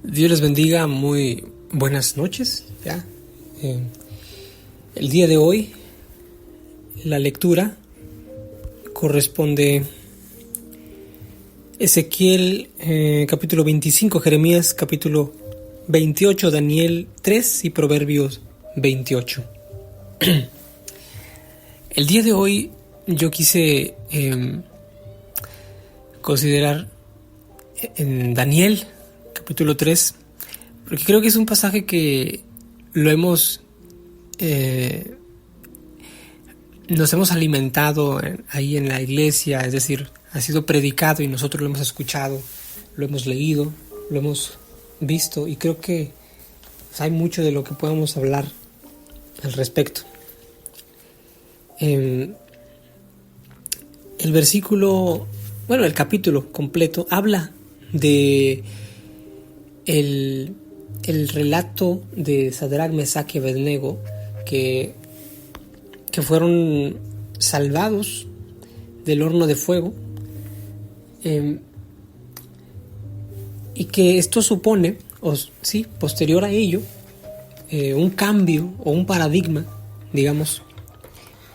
Dios les bendiga, muy buenas noches. El día de hoy la lectura corresponde Ezequiel capítulo 25, Jeremías capítulo 28, Daniel 3 y Proverbios 28. El día de hoy yo quise considerar en Daniel capítulo 3, porque creo que es un pasaje que lo hemos nos hemos alimentado ahí en la iglesia, es decir, ha sido predicado y nosotros lo hemos escuchado, lo hemos leído, lo hemos visto, y creo que hay mucho de lo que podemos hablar al respecto. El capítulo completo habla de el relato de Sadrach, Mesach y Abednego que fueron salvados del horno de fuego, y que esto supone, posterior a ello, un cambio o un paradigma, digamos,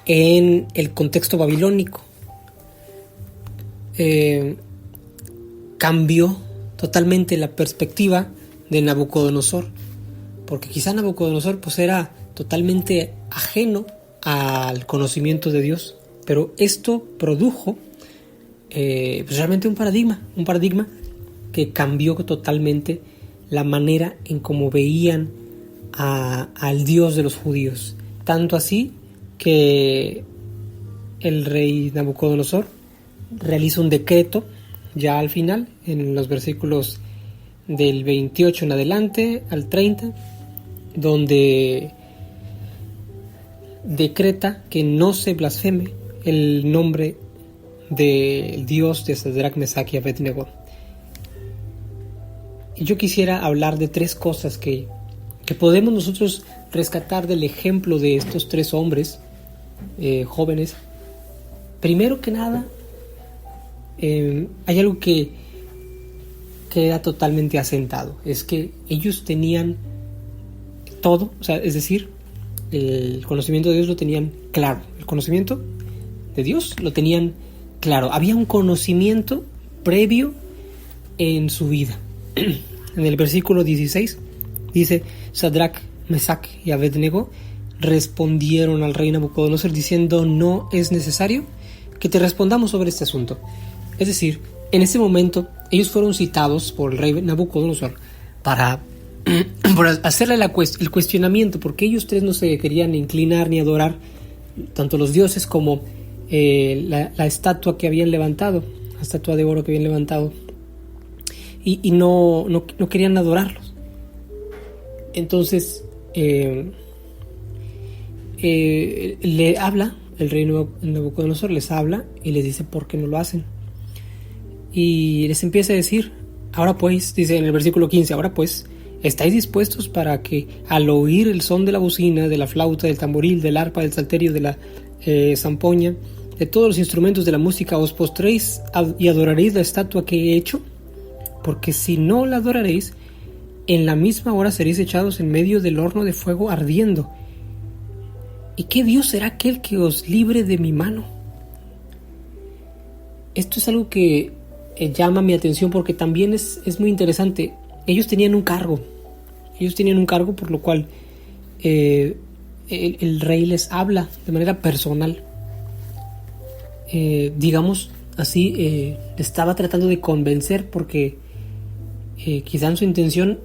en el contexto babilónico. Cambió totalmente la perspectiva de Nabucodonosor, porque quizá Nabucodonosor era totalmente ajeno al conocimiento de Dios, pero esto produjo realmente un paradigma que cambió totalmente la manera en cómo veían al Dios de los judíos, tanto así que el rey Nabucodonosor realiza un decreto ya al final, en los versículos del 28 en adelante al 30, donde decreta que no se blasfeme el nombre del Dios de Sadrach, Mesach y Abednego. Y yo quisiera hablar de tres cosas que podemos nosotros rescatar del ejemplo de estos tres hombres jóvenes. Primero que nada, hay algo que queda totalmente asentado, es que ellos tenían todo, es decir, el conocimiento de Dios lo tenían claro, el conocimiento de Dios lo tenían claro, había un conocimiento previo en su vida. En el versículo 16 dice: Sadrach, Mesach y Abednego respondieron al rey Nabucodonosor diciendo: no es necesario que te respondamos sobre este asunto. Es decir, en ese momento ellos fueron citados por el rey Nabucodonosor para hacerle el cuestionamiento, porque ellos tres no se querían inclinar ni adorar tanto los dioses como la estatua que habían levantado, la estatua de oro que habían levantado, y no querían adorarlos. Entonces le habla el rey Nabucodonosor, les habla y les dice por qué no lo hacen. Y les empieza a decir: ahora pues, dice en el versículo 15, ahora pues, ¿estáis dispuestos para que al oír el son de la bocina, de la flauta, del tamboril, del arpa, del salterio, de la zampoña, de todos los instrumentos de la música, os postréis y adoraréis la estatua que he hecho? Porque si no la adoraréis, en la misma hora seréis echados en medio del horno de fuego ardiendo. ¿Y qué Dios será aquel que os libre de mi mano? Esto es algo que llama mi atención, porque también es muy interesante. Ellos tenían un cargo, por lo cual el rey les habla de manera personal. Digamos así, estaba tratando de convencer, porque quizá en su intención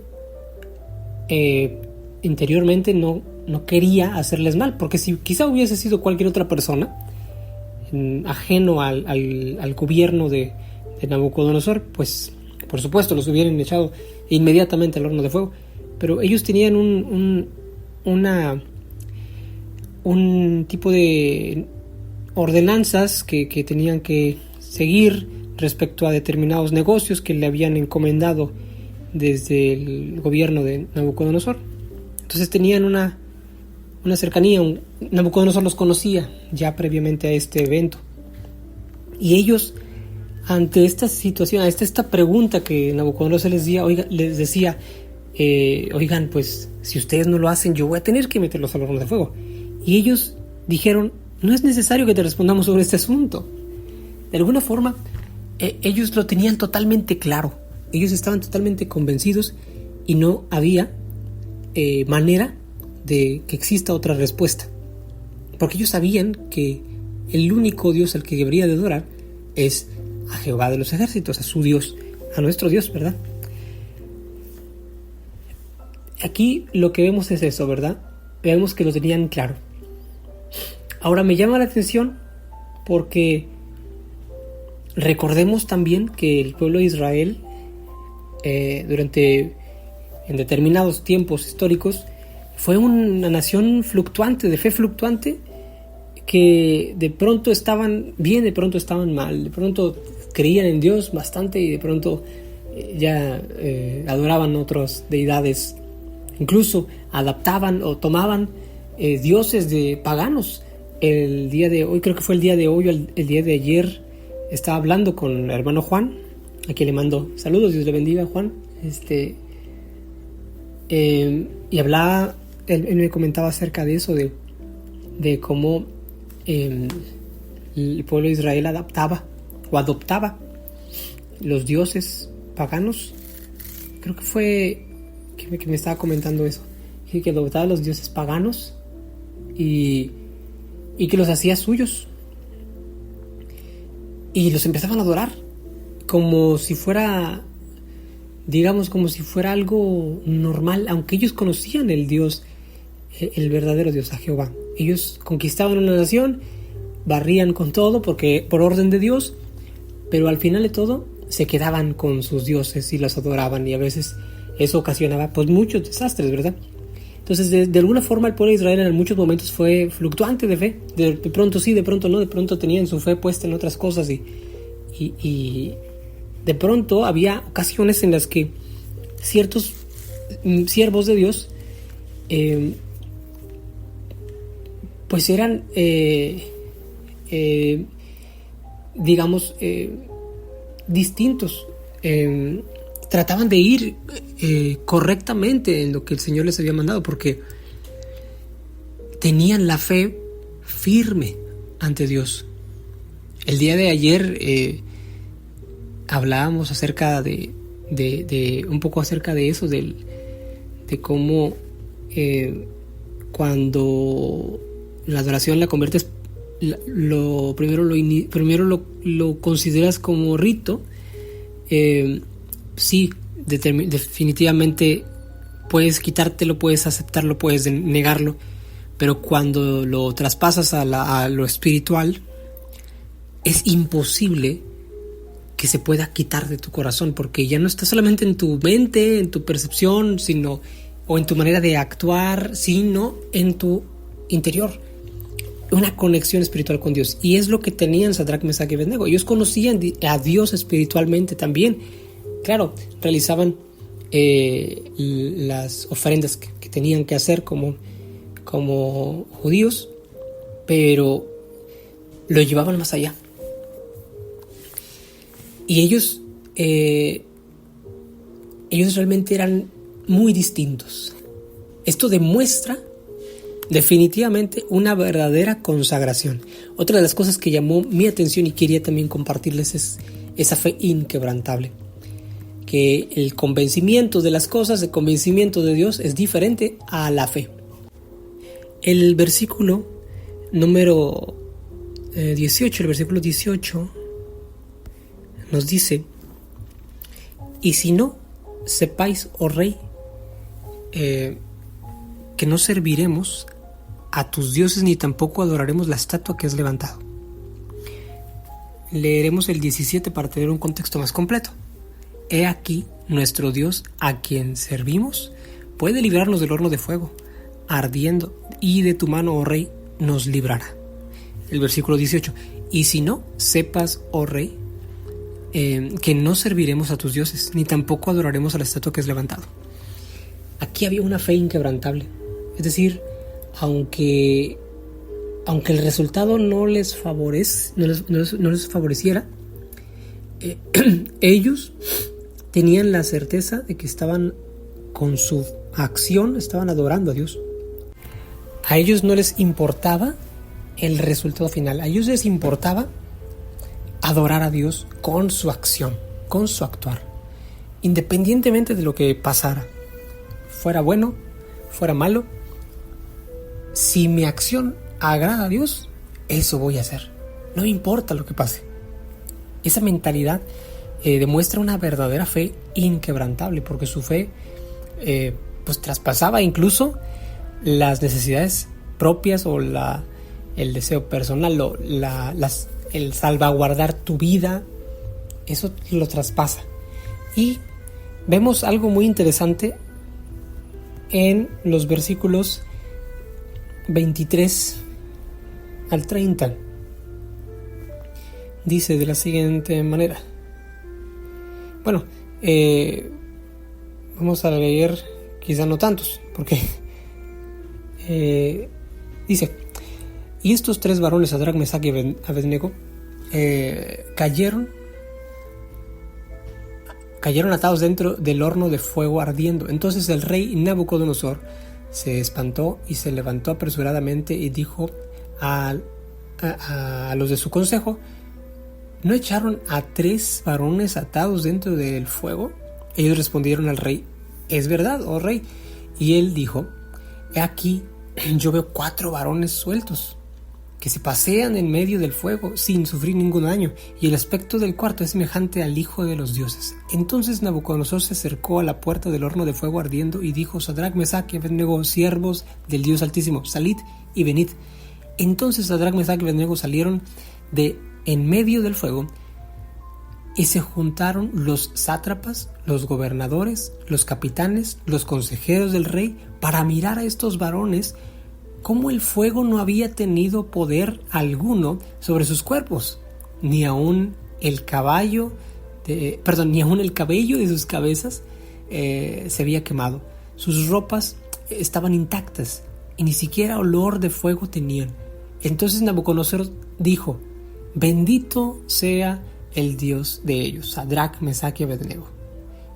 interiormente no quería hacerles mal, porque si quizá hubiese sido cualquier otra persona ajeno al gobierno de Nabucodonosor, pues por supuesto los hubieran echado inmediatamente al horno de fuego. Pero ellos tenían un tipo de ordenanzas que tenían que seguir respecto a determinados negocios que le habían encomendado desde el gobierno de Nabucodonosor. Entonces tenían una cercanía. Nabucodonosor los conocía ya previamente a este evento, y ellos ante esta situación, esta pregunta que Nabucodonosor les decía, oigan, pues si ustedes no lo hacen, yo voy a tener que meterlos al horno de fuego. Y ellos dijeron, no es necesario que te respondamos sobre este asunto. De alguna forma, ellos lo tenían totalmente claro. Ellos estaban totalmente convencidos y no había manera de que exista otra respuesta. Porque ellos sabían que el único Dios al que debería de adorar es a Jehová de los ejércitos, a su Dios, a nuestro Dios, ¿verdad? Aquí lo que vemos es eso, ¿verdad? Vemos que lo tenían claro. Ahora me llama la atención porque recordemos también que el pueblo de Israel en determinados tiempos históricos fue una nación fluctuante, de fe fluctuante, que de pronto estaban bien, de pronto estaban mal, de pronto creían en Dios bastante y de pronto ya adoraban otras deidades, incluso adaptaban o tomaban dioses de paganos. El día de hoy, creo que fue el día de hoy, el día de ayer, estaba hablando con el hermano Juan, a quien le mando saludos, Dios le bendiga, Juan. Y hablaba, él me comentaba acerca de eso, de cómo el pueblo de Israel adoptaba los dioses paganos. Creo que fue que me estaba comentando eso, que adoptaba los dioses paganos y que los hacía suyos y los empezaban a adorar como si fuera, digamos, como si fuera algo normal, aunque ellos conocían el Dios, el verdadero Dios, a Jehová. Ellos conquistaban una nación, barrían con todo porque por orden de Dios, pero al final de todo se quedaban con sus dioses y los adoraban, y a veces eso ocasionaba pues muchos desastres, ¿verdad? Entonces de alguna forma el pueblo de Israel en muchos momentos fue fluctuante de fe, de pronto sí, de pronto no, de pronto tenían su fe puesta en otras cosas y de pronto había ocasiones en las que ciertos siervos de Dios pues eran digamos distintos, trataban de ir correctamente en lo que el Señor les había mandado porque tenían la fe firme ante Dios. El día de ayer hablábamos acerca de un poco acerca de eso, de cómo cuando la adoración la conviertes, primero lo consideras como rito, sí, definitivamente puedes quitártelo, puedes aceptarlo, puedes negarlo, pero cuando lo traspasas a lo espiritual, es imposible que se pueda quitar de tu corazón, porque ya no está solamente en tu mente, en tu percepción, o en tu manera de actuar, sino en tu interior. Una conexión espiritual con Dios. Y es lo que tenían Sadrach, Mesach y Abednego. Ellos conocían a Dios espiritualmente también. Claro, realizaban las ofrendas que tenían que hacer como judíos, pero lo llevaban más allá. Y ellos realmente eran muy distintos. Esto demuestra definitivamente una verdadera consagración. Otra de las cosas que llamó mi atención y quería también compartirles es esa fe inquebrantable. Que el convencimiento de las cosas, el convencimiento de Dios es diferente a la fe. El versículo número 18, el versículo 18 nos dice: y si no, sepáis, oh rey, que no serviremos a tus dioses ni tampoco adoraremos la estatua que has levantado. Leeremos el 17 para tener un contexto más completo. He aquí nuestro Dios a quien servimos puede librarnos del horno de fuego ardiendo, y de tu mano, oh rey, nos librará. El versículo 18: y si no, sepas, oh rey, que no serviremos a tus dioses ni tampoco adoraremos a la estatua que has levantado. Aquí había una fe inquebrantable, es decir, aunque el resultado no les favoreciera, ellos tenían la certeza de que estaban con su acción, estaban adorando a Dios. A ellos no les importaba el resultado final, a ellos les importaba adorar a Dios con su acción, con su actuar, independientemente de lo que pasara, fuera bueno, fuera malo. Si mi acción agrada a Dios, eso voy a hacer, no importa lo que pase. Esa mentalidad demuestra una verdadera fe inquebrantable, porque su fe pues traspasaba incluso las necesidades propias o el deseo personal, el salvaguardar tu vida, eso lo traspasa. Y vemos algo muy interesante en los versículos 23 al 30. Dice de la siguiente manera. Bueno, vamos a leer quizá no tantos, porque dice: y estos tres varones, Sadrac, Mesac y Abednego, cayeron atados dentro del horno de fuego ardiendo. Entonces el rey Nabucodonosor se espantó y se levantó apresuradamente y dijo a los de su consejo: ¿no echaron a tres varones atados dentro del fuego? Ellos respondieron al rey: es verdad, oh rey. Y él dijo: he aquí, yo veo 4 varones sueltos que se pasean en medio del fuego sin sufrir ningún daño, y el aspecto del cuarto es semejante al hijo de los dioses. Entonces Nabucodonosor se acercó a la puerta del horno de fuego ardiendo y dijo: Sadrac, Mesac y Abednego, siervos del Dios Altísimo, salid y venid. Entonces Sadrac, Mesac y Abednego salieron de en medio del fuego, y se juntaron los sátrapas, los gobernadores, los capitanes, los consejeros del rey, para mirar a estos varones, cómo el fuego no había tenido poder alguno sobre sus cuerpos, ni aun el cabello de sus cabezas se había quemado. Sus ropas estaban intactas y ni siquiera olor de fuego tenían. Entonces Nabucodonosor dijo: bendito sea el Dios de ellos, Sadrac, Mesac y Abednego,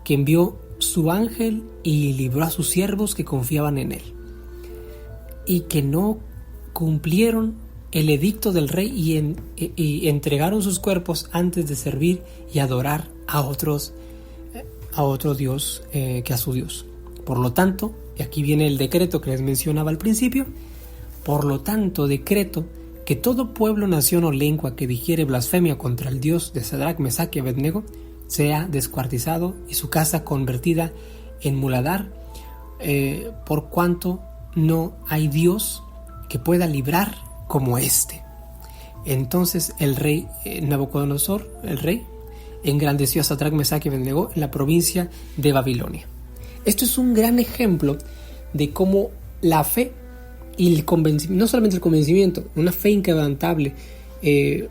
que envió su ángel y libró a sus siervos que confiaban en él, y que no cumplieron el edicto del rey y entregaron sus cuerpos antes de servir y adorar a otro Dios que a su Dios. Por lo tanto, y aquí viene el decreto que les mencionaba al principio, por lo tanto decreto que todo pueblo, nación o lengua que dijere blasfemia contra el Dios de Sadrac, Mesac y Abednego sea descuartizado y su casa convertida en muladar, por cuanto no hay Dios que pueda librar como este. Entonces el rey Nabucodonosor, el rey, engrandeció a Sadrac, Mesac y Abednego en la provincia de Babilonia. Esto es un gran ejemplo de cómo la fe y el convencimiento, no solamente el convencimiento, una fe inquebrantable,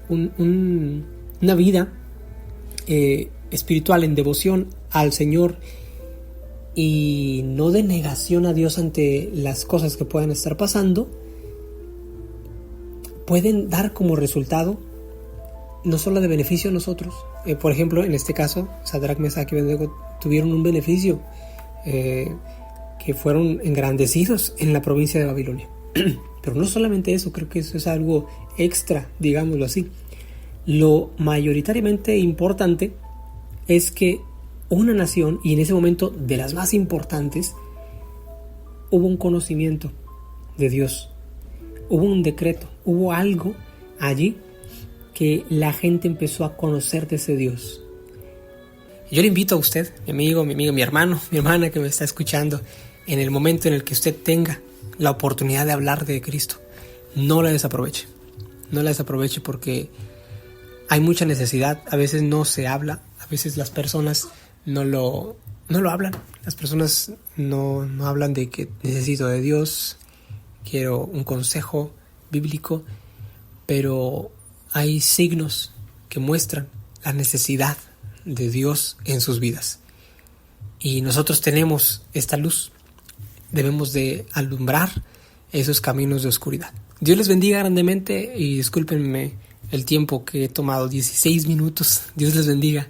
una vida espiritual en devoción al Señor y no de negación a Dios ante las cosas que puedan estar pasando, pueden dar como resultado no solo de beneficio a nosotros. Por ejemplo, en este caso, Sadrac, Mesac y Abednego tuvieron un beneficio, que fueron engrandecidos en la provincia de Babilonia. Pero no solamente eso, creo que eso es algo extra, digámoslo así. Lo mayoritariamente importante es que una nación, y en ese momento de las más importantes, hubo un conocimiento de Dios, hubo un decreto, hubo algo allí que la gente empezó a conocer de ese Dios. Yo le invito a usted, mi amigo, mi hermano, mi hermana que me está escuchando, en el momento en el que usted tenga la oportunidad de hablar de Cristo, no la desaproveche. No la desaproveche porque hay mucha necesidad. A veces no se habla, a veces las personas no lo hablan. Las personas no hablan de que necesito de Dios, quiero un consejo bíblico, pero hay signos que muestran la necesidad de Dios en sus vidas. Y nosotros tenemos esta luz. Debemos de alumbrar esos caminos de oscuridad. Dios les bendiga grandemente y discúlpenme el tiempo que he tomado, 16 minutos. Dios les bendiga.